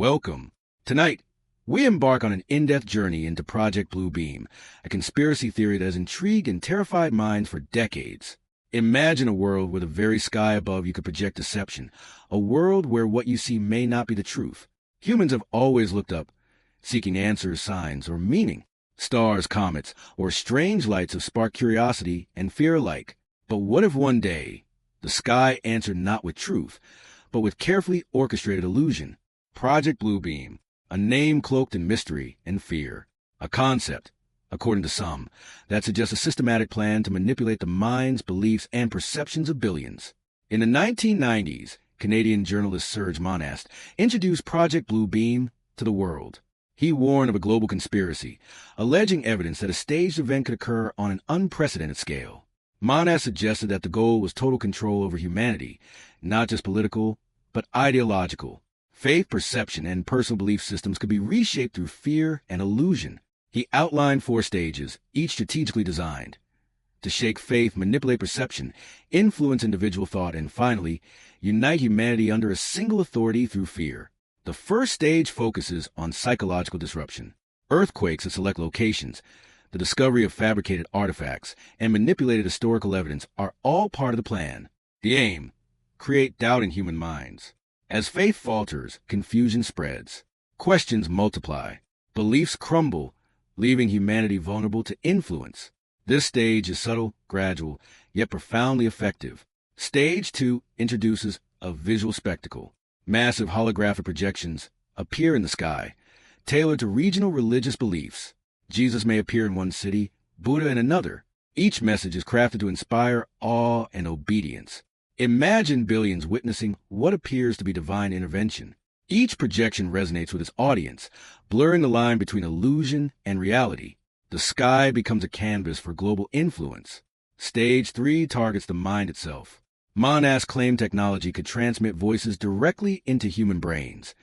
Welcome. Tonight, we embark on an in-depth journey into Project Bluebeam, a conspiracy theory that has intrigued and terrified minds for decades. Imagine a world where the very sky above you could project deception, a world where what you see may not be the truth. Humans have always looked up, seeking answers, signs, or meaning. Stars, comets, or strange lights have sparked curiosity and fear alike. But what if one day, the sky answered not with truth, but with carefully orchestrated illusion? Project Bluebeam, a name cloaked in mystery and fear. A concept, according to some, that suggests a systematic plan to manipulate the minds, beliefs, and perceptions of billions. In the 1990s, Canadian journalist Serge Monast introduced Project Bluebeam to the world. He warned of a global conspiracy, alleging evidence that a staged event could occur on an unprecedented scale. Monast suggested that the goal was total control over humanity, not just political, but ideological. Faith, perception, and personal belief systems could be reshaped through fear and illusion. He outlined 4 stages, each strategically designed to shake faith, manipulate perception, influence individual thought, and finally, unite humanity under a single authority through fear. The first stage focuses on psychological disruption. Earthquakes at select locations, the discovery of fabricated artifacts, and manipulated historical evidence are all part of the plan. The aim: create doubt in human minds. As faith falters, confusion spreads. Questions multiply. Beliefs crumble, leaving humanity vulnerable to influence. This stage is subtle, gradual, yet profoundly effective. Stage 2 introduces a visual spectacle. Massive holographic projections appear in the sky, tailored to regional religious beliefs. Jesus may appear in one city, Buddha in another. Each message is crafted to inspire awe and obedience. Imagine billions witnessing what appears to be divine intervention. Each projection resonates with its audience, blurring the line between illusion and reality. The sky becomes a canvas for global influence. Stage 3 targets the mind itself. Monast claimed technology could transmit voices directly into human brains,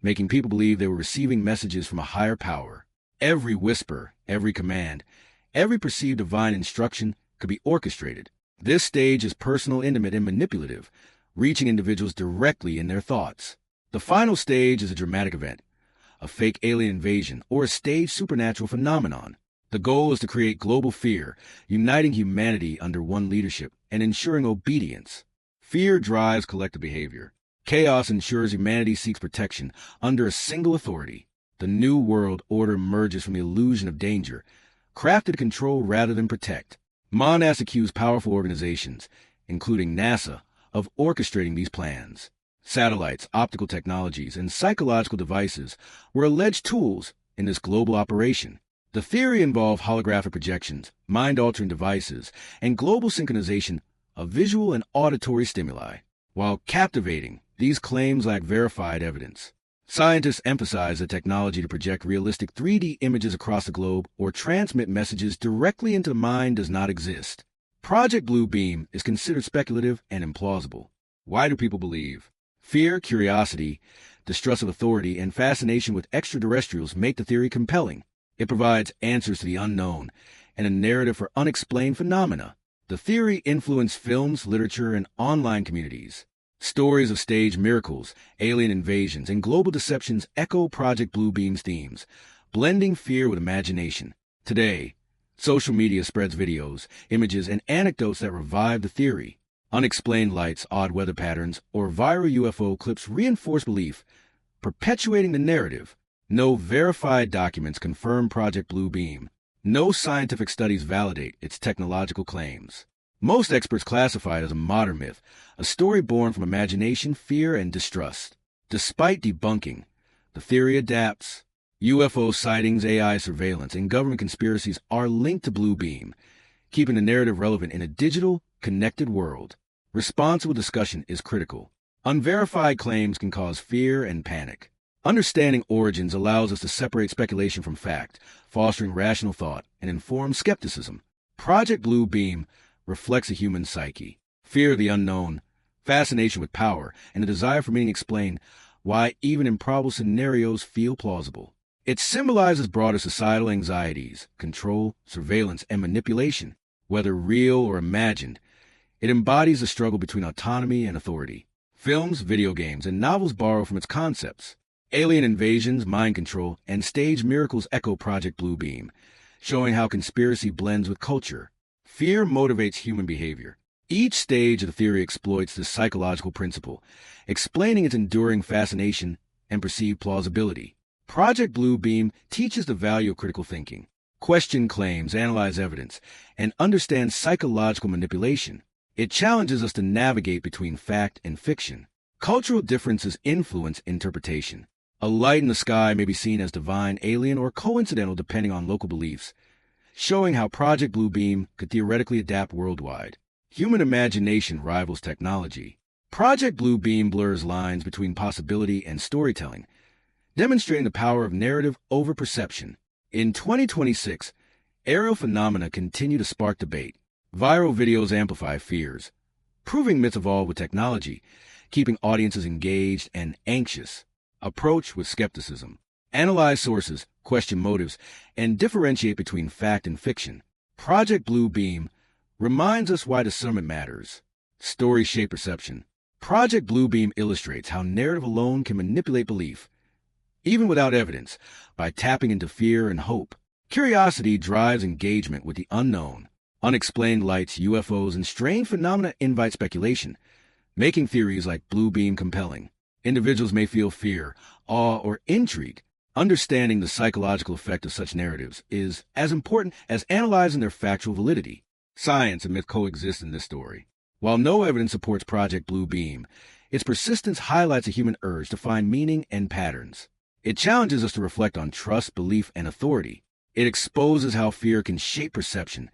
making people believe they were receiving messages from a higher power. Every whisper, every command, every perceived divine instruction could be orchestrated. This stage is personal, intimate, and manipulative, reaching individuals directly in their thoughts. The final stage is a dramatic event, a fake alien invasion, or a staged supernatural phenomenon. The goal is to create global fear, uniting humanity under one leadership and ensuring obedience. Fear drives collective behavior. Chaos ensures humanity seeks protection under a single authority. The new world order emerges from the illusion of danger, crafted to control rather than protect. Monast accused powerful organizations, including NASA, of orchestrating these plans. Satellites, optical technologies, and psychological devices were alleged tools in this global operation. The theory involved holographic projections, mind-altering devices, and global synchronization of visual and auditory stimuli. While captivating, these claims lack verified evidence. Scientists emphasize the technology to project realistic 3D images across the globe or transmit messages directly into the mind does not exist. Project Bluebeam is considered speculative and implausible. Why do people believe? Fear, curiosity, distrust of authority, and fascination with extraterrestrials make the theory compelling. It provides answers to the unknown and a narrative for unexplained phenomena. The theory influenced films, literature, and online communities. Stories of staged miracles, alien invasions, and global deceptions echo Project Bluebeam's themes, blending fear with imagination. Today, social media spreads videos, images, and anecdotes that revive the theory. Unexplained lights, odd weather patterns, or viral UFO clips reinforce belief, perpetuating the narrative. No verified documents confirm Project Bluebeam. No scientific studies validate its technological claims. Most experts classify it as a modern myth, a story born from imagination, fear, and distrust. Despite debunking, the theory adapts. UFO sightings, AI surveillance, and government conspiracies are linked to Bluebeam, keeping the narrative relevant in a digital, connected world. Responsible discussion is critical. Unverified claims can cause fear and panic. Understanding origins allows us to separate speculation from fact, fostering rational thought and informed skepticism. Project Bluebeam reflects a human psyche. Fear of the unknown, fascination with power, and the desire for meaning explain why even improbable scenarios feel plausible. It symbolizes broader societal anxieties, control, surveillance, and manipulation. Whether real or imagined, it embodies the struggle between autonomy and authority. Films, video games, and novels borrow from its concepts. Alien invasions, mind control, and stage miracles echo Project Bluebeam, showing how conspiracy blends with culture. Fear motivates human behavior. Each stage of the theory exploits this psychological principle, explaining its enduring fascination and perceived plausibility. Project Bluebeam teaches the value of critical thinking. Question claims, analyze evidence, and understand psychological manipulation. It challenges us to navigate between fact and fiction. Cultural differences influence interpretation. A light in the sky may be seen as divine, alien, or coincidental depending on local beliefs, showing how Project Bluebeam could theoretically adapt worldwide. Human imagination rivals technology. Project Bluebeam blurs lines between possibility and storytelling, demonstrating the power of narrative over perception. In 2026, aerial phenomena continue to spark debate. Viral videos amplify fears, proving myths evolve with technology, keeping audiences engaged and anxious. Approach with skepticism. Analyze sources, question motives, and differentiate between fact and fiction. Project Bluebeam reminds us why discernment matters. Stories shape perception. Project Bluebeam illustrates how narrative alone can manipulate belief, even without evidence, by tapping into fear and hope. Curiosity drives engagement with the unknown. Unexplained lights, UFOs, and strange phenomena invite speculation, making theories like Bluebeam compelling. Individuals may feel fear, awe, or intrigue. Understanding the psychological effect of such narratives is as important as analyzing their factual validity. Science and myth coexist in this story. While no evidence supports Project Bluebeam, its persistence highlights a human urge to find meaning and patterns. It challenges us to reflect on trust, belief, and authority. It exposes how fear can shape perception,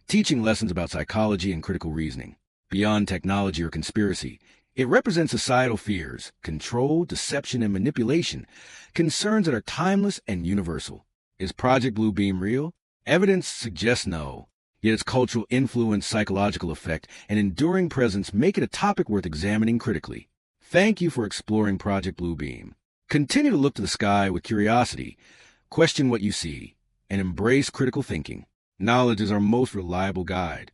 teaching lessons about psychology and critical reasoning. Beyond technology or conspiracy, it represents societal fears, control, deception, and manipulation, concerns that are timeless and universal. Is Project Bluebeam real? Evidence suggests no, yet its cultural influence, psychological effect, and enduring presence make it a topic worth examining critically. Thank you for exploring Project Bluebeam. Continue to look to the sky with curiosity, question what you see, and embrace critical thinking. Knowledge is our most reliable guide.